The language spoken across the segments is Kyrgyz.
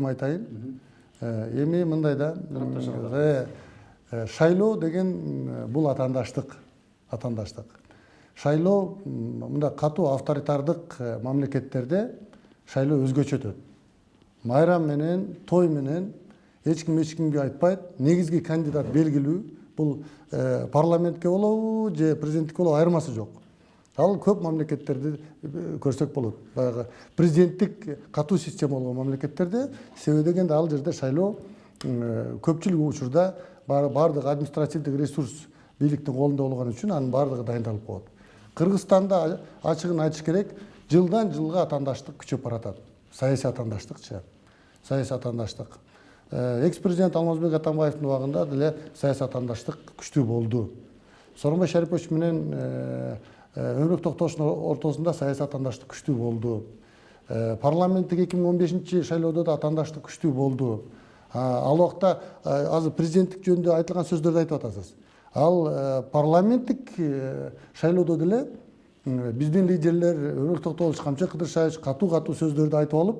айтайын. Эми мындай да, шайлоо деген бул атаандаштык. Шайлоо мындай катуу авторитардык мамлекеттерде шайлоо өзгөчө өтөт. Майрам менен, той менен эч кимге айтпайт. Негизги кандидат белгилүү. Бул парламентке болобу же президенттикке болобу айырмасы жок. Ал көп мамлекеттерди көрсөк болот. Баягы президенттик катуу система болгон мамлекеттерде себеби дегенде ал жерде шайлоо көпчүлүк учурда бардык административдик ресурс бийликтин колунда болгон үчүн анын бардыгы дайындалып коет. Кыргызстанда ачыгын айтыш керек, жылдан жылга атаандаштык күчөп баратат. Саясий атаандаштыкчы. Саясий атаандаштык. Экс-президент Алмазбек Атамбаевдин убагында деле саясий атаандаштык күчтүү болду. Сооронбай Шарипович менен Өмүрбек Токтошдун ортосунда саясий атаандаштык күчтүү болду. Парламенттик 2015 шайлоодо да атаандаштык күчтүү болду. Ал убакта азыр президенттик жөнүндө айтылган сөздөрдү айтып атасыз. Ал парламенттик шайлоодо деле биздин лидерлер Өмүрбек Токтогулович, Камчы Кыдыршаевич катуу сөздөрдү айтып алып,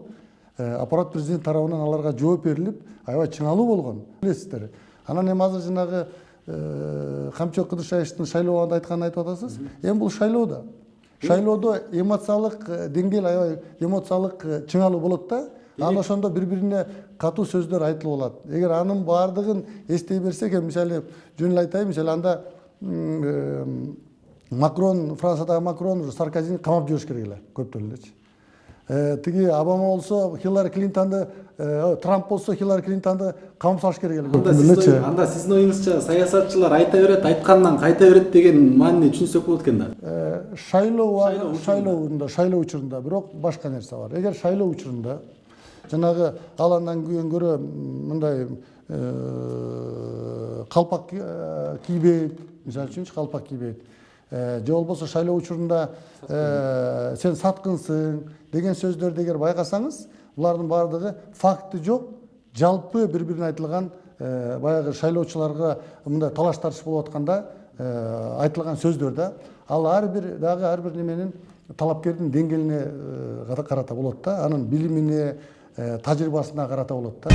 аппарат президент тарабынан аларга жооп берилип, аябай чыңалуу болгон. Билесиздер. Анан эми азыр жанагы Камчы Кыдыршаевичтин шайлоо убагында айтканын айтып атасыз. Эми бул шайлоодо. Шайлоодо эмоциялык деңгээл аябай эмоциялык чыңалуу болот да. Анан ошондо бири-бирине катуу сөздөр айтылып алат. Эгер анын баардыгын эстей берсек, мисалы жөн эле айтайын, мисалы анда Макрон, Франциядагы Макрон Саркозини камап жибериш керек эле, көптөр элечи. Тиги Обама болсо Хиллари Клинтонду, Трамп болсо Хиллари Клинтонду камап салыш керек эле. Анда сиздин оюңузча саясатчылар айта берет, айткандан кайта берет деген маанини түшүнсөк болот экен да. Шайлоо учурунда бирок башка нерсе бар. Эгер шайлоо учурунда жанагы ал андан көрө мындай калпак кийбейт, мисалы үчүн калпак кийбейт. Же болбосо шайлоо учурунда сен саткынсың деген сөздөрдү эгер байкасаңыз, булардын баардыгы факты жок, жалпы бири-бирине айтылган баягы шайлоочуларга мындай талаш тартыш болуп атканда айтылган сөздөр да. Ал ар бир неменин талапкердин деңгээлине карата болот да, анын билимине, тажрыйбасына карата болот да.